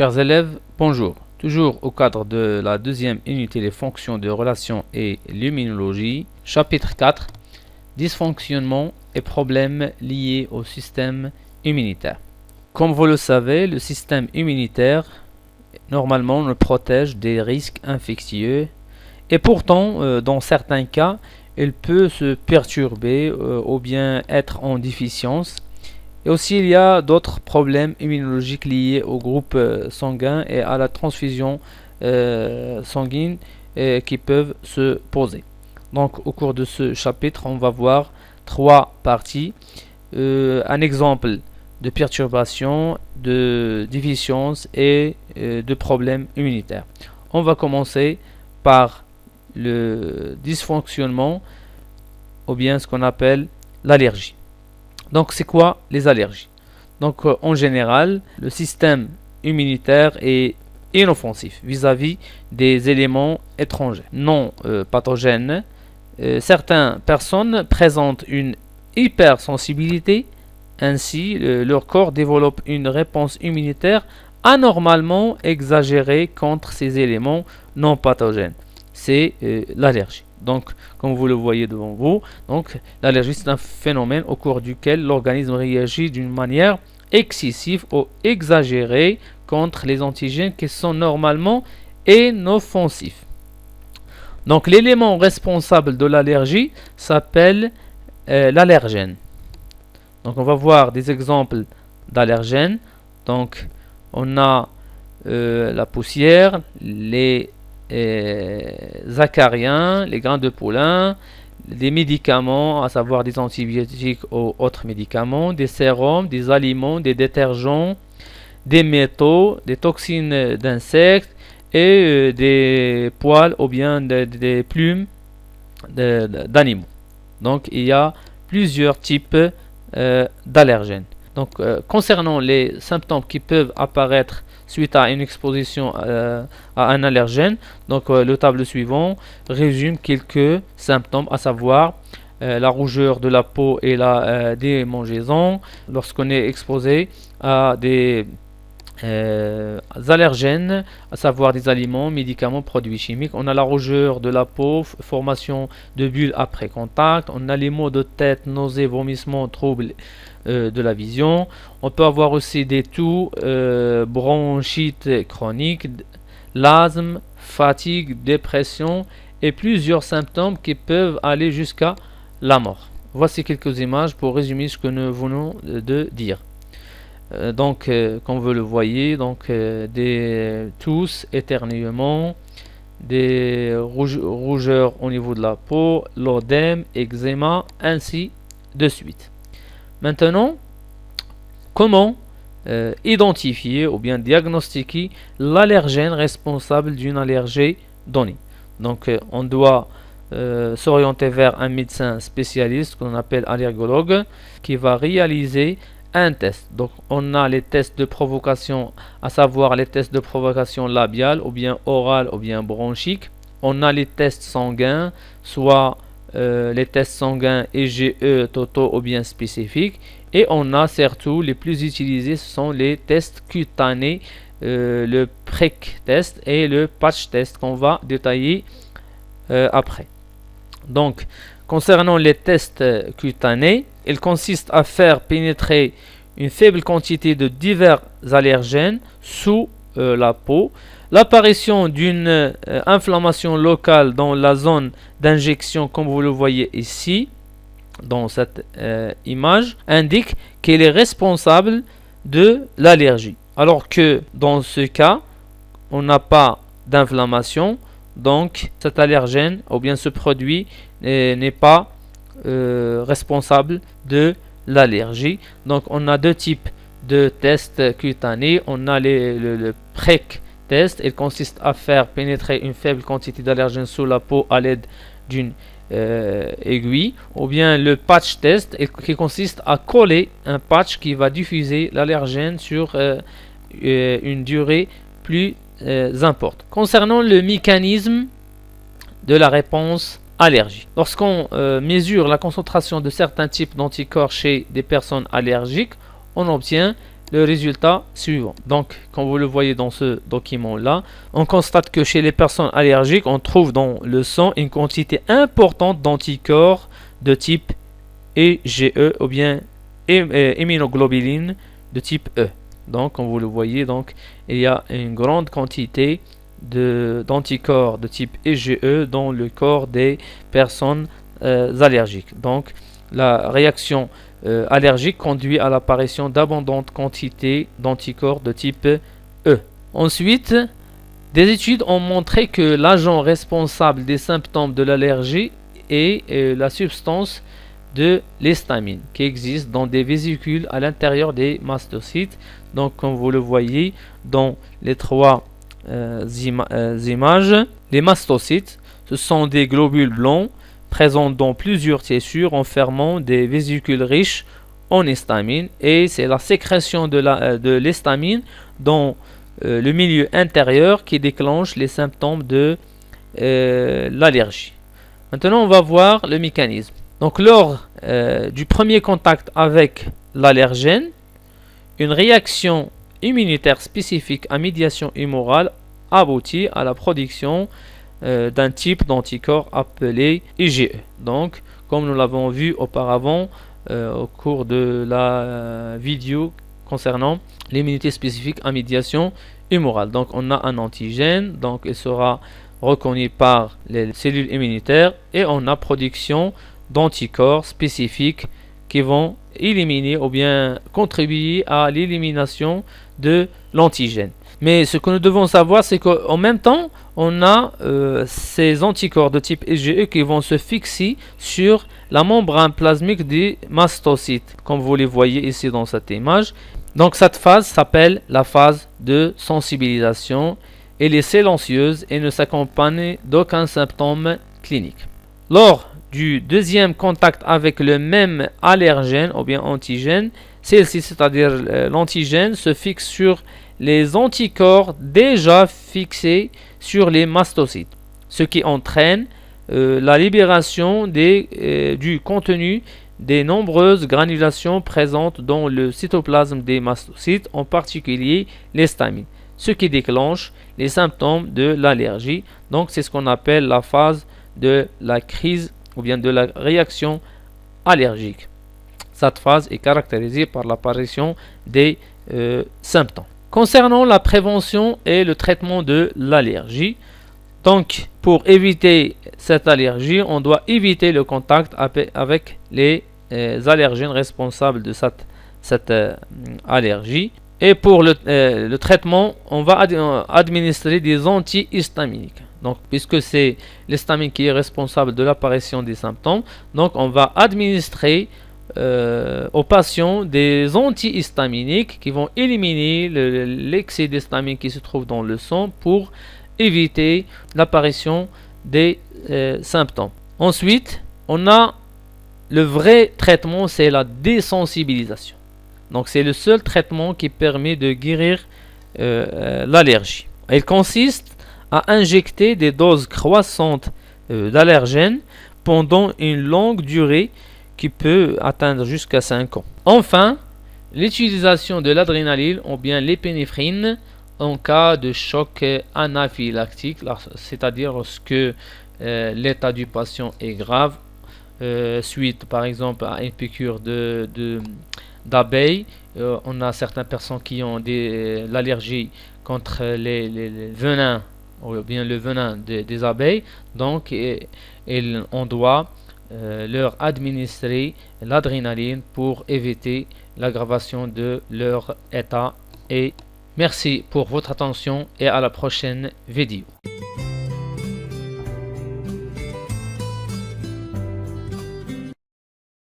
Chers élèves, bonjour. Toujours au cadre de la deuxième unité des fonctions de relations et l'immunologie, chapitre 4, dysfonctionnement et problèmes liés au système immunitaire. Comme vous le savez, le système immunitaire normalement nous protège des risques infectieux et pourtant, dans certains cas, il peut se perturber ou bien être en déficience. Et aussi, il y a d'autres problèmes immunologiques liés au groupe sanguin et à la transfusion sanguine qui peuvent se poser. Donc, au cours de ce chapitre, on va voir trois parties. Un exemple de perturbation, de déficience et de problèmes immunitaires. On va commencer par le dysfonctionnement ou bien ce qu'on appelle l'allergie. Donc, c'est quoi les allergies? Donc, en général, le système immunitaire est inoffensif vis-à-vis des éléments étrangers, non pathogènes. Certaines personnes présentent une hypersensibilité, ainsi leur corps développe une réponse immunitaire anormalement exagérée contre ces éléments non pathogènes. C'est l'allergie. Donc, comme vous le voyez devant vous, l'allergie c'est un phénomène au cours duquel l'organisme réagit d'une manière excessive ou exagérée contre les antigènes qui sont normalement inoffensifs. Donc, l'élément responsable de l'allergie s'appelle l'allergène. Donc, on va voir des exemples d'allergènes. Donc, on a la poussière, les acariens, les grains de pollin, des médicaments, à savoir des antibiotiques ou autres médicaments, des sérums, des aliments, des détergents, des métaux, des toxines d'insectes et des poils ou bien des plumes d'animaux. Donc, il y a plusieurs types d'allergènes. Donc, concernant les symptômes qui peuvent apparaître suite à une exposition à un allergène, donc le tableau suivant résume quelques symptômes, à savoir la rougeur de la peau et la démangeaison lorsqu'on est exposé à des allergènes, à savoir des aliments, médicaments, produits chimiques. On a la rougeur de la peau, formation de bulles après contact. On a les maux de tête, nausées, vomissements, troubles de la vision. On peut avoir aussi des toux, bronchites chroniques, l'asthme, fatigue, dépression et plusieurs symptômes qui peuvent aller jusqu'à la mort. Voici quelques images pour résumer ce que nous venons de dire. Comme vous le voyez, des tousses, éternuements, des rougeurs au niveau de la peau, l'œdème, eczéma, ainsi de suite. Maintenant, comment identifier ou bien diagnostiquer l'allergène responsable d'une allergie donnée? Donc, on doit s'orienter vers un médecin spécialiste qu'on appelle allergologue qui va réaliser un test. Donc, on a les tests de provocation, à savoir les tests de provocation labiale ou bien orale ou bien bronchique. On a les tests sanguins, soit les tests sanguins IgE totaux ou bien spécifiques. Et on a surtout les plus utilisés, ce sont les tests cutanés, le prick test et le patch test qu'on va détailler après. Donc, concernant les tests cutanés, ils consistent à faire pénétrer une faible quantité de divers allergènes sous la peau. L'apparition d'une inflammation locale dans la zone d'injection, comme vous le voyez ici, dans cette image, indique qu'elle est responsable de l'allergie. Alors que dans ce cas, on n'a pas d'inflammation, donc cet allergène ou bien ce produit n'est pas responsable de l'allergie. Donc on a deux types de tests cutanés. On a le prick test. Il consiste à faire pénétrer une faible quantité d'allergène sous la peau à l'aide d'une aiguille, ou bien le patch test qui consiste à coller un patch qui va diffuser l'allergène sur une durée plus importante. Concernant le mécanisme de la réponse allergique, lorsqu'on mesure la concentration de certains types d'anticorps chez des personnes allergiques, on obtient le résultat suivant. Donc, comme vous le voyez dans ce document-là, on constate que chez les personnes allergiques, on trouve dans le sang une quantité importante d'anticorps de type IgE ou bien immunoglobuline de type E. Donc, comme vous le voyez, donc, il y a une grande quantité d'anticorps de type IgE dans le corps des personnes allergiques. Donc, la réaction allergique conduit à l'apparition d'abondantes quantités d'anticorps de type E. Ensuite, des études ont montré que l'agent responsable des symptômes de l'allergie est la substance de l'histamine qui existe dans des vésicules à l'intérieur des mastocytes. Donc, comme vous le voyez dans les trois images, les mastocytes, ce sont des globules blancs présents dans plusieurs tissus renfermant des vésicules riches en histamine, et c'est la sécrétion de l'histamine dans le milieu intérieur qui déclenche les symptômes de l'allergie. Maintenant, on va voir le mécanisme. Donc, lors du premier contact avec l'allergène, une réaction immunitaire spécifique à médiation humorale aboutit à la production d'un type d'anticorps appelé IgE. Donc, comme nous l'avons vu auparavant au cours de la vidéo concernant l'immunité spécifique à médiation humorale. Donc, on a un antigène, donc il sera reconnu par les cellules immunitaires, et on a production d'anticorps spécifiques qui vont éliminer ou bien contribuer à l'élimination de l'antigène. Mais ce que nous devons savoir, c'est qu'en même temps, on a ces anticorps de type IgE qui vont se fixer sur la membrane plasmique des mastocytes, comme vous les voyez ici dans cette image. Donc cette phase s'appelle la phase de sensibilisation. Elle est silencieuse et ne s'accompagne d'aucun symptôme clinique. Lors du deuxième contact avec le même allergène ou bien antigène, celle-ci, c'est-à-dire l'antigène, se fixe sur les anticorps déjà fixés sur les mastocytes, ce qui entraîne la libération du contenu des nombreuses granulations présentes dans le cytoplasme des mastocytes, en particulier l'histamine, ce qui déclenche les symptômes de l'allergie. Donc, c'est ce qu'on appelle la phase de la crise ou bien de la réaction allergique. Cette phase est caractérisée par l'apparition des symptômes. Concernant la prévention et le traitement de l'allergie, donc pour éviter cette allergie, on doit éviter le contact avec les allergènes responsables de cette allergie. Et pour le traitement, on va administrer des antihistaminiques. Donc, puisque c'est l'histamine qui est responsable de l'apparition des symptômes, donc on va administrer aux patients des antihistaminiques qui vont éliminer l'excès d'histamine qui se trouve dans le sang pour éviter l'apparition des symptômes. Ensuite, on a le vrai traitement, c'est la désensibilisation. Donc, c'est le seul traitement qui permet de guérir l'allergie. Il consiste à injecter des doses croissantes d'allergènes pendant une longue durée qui peut atteindre jusqu'à 5 ans. Enfin, l'utilisation de l'adrénaline ou bien l'épinéphrine en cas de choc anaphylactique, c'est-à-dire lorsque l'état du patient est grave, suite par exemple à une piqûre d'abeilles. On a certaines personnes qui ont l'allergie contre les venins ou bien le venin des abeilles, donc on doit leur administrer l'adrénaline pour éviter l'aggravation de leur état. Et merci pour votre attention et à la prochaine vidéo.